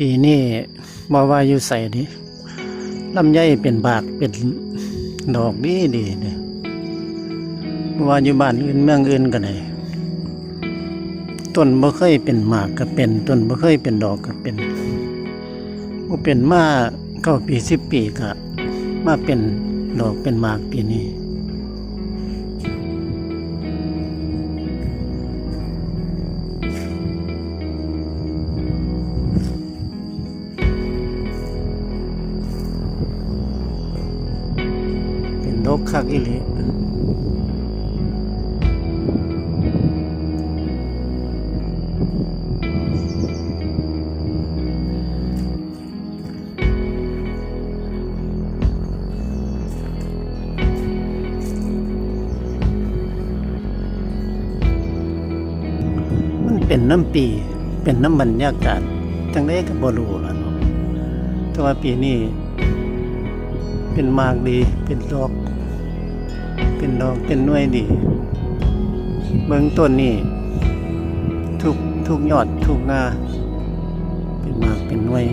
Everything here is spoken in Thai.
ปีนี้บ่ว่าอยู่ไสนี่ลำไยเป็นบากเป็นดอกดีดีเนี่ยบ่ว่าอยู่บ้านอื่นเมืองอื่นก็ได้ต้นบ่เคยเป็นหมากก็เป็นต้นบ่เคยเป็นดอกก็เป็นบ่เป็นมา9 ปี10 ปีก็มาเป็นดอกเป็นหมากปีนี้ดอกคักอีหลีมันเป็นน้ำปีเป็นน้ำบรรยากาศจังได๋ก็บ่รู้ล่ะเนาะแต่ว่าปีนี้เป็นหมากดีเป็นดอกเป็นหน่วยดีเบิ่งต้นนี่ทุกยอดทุกงาเป็นหมากเป็นหน่วย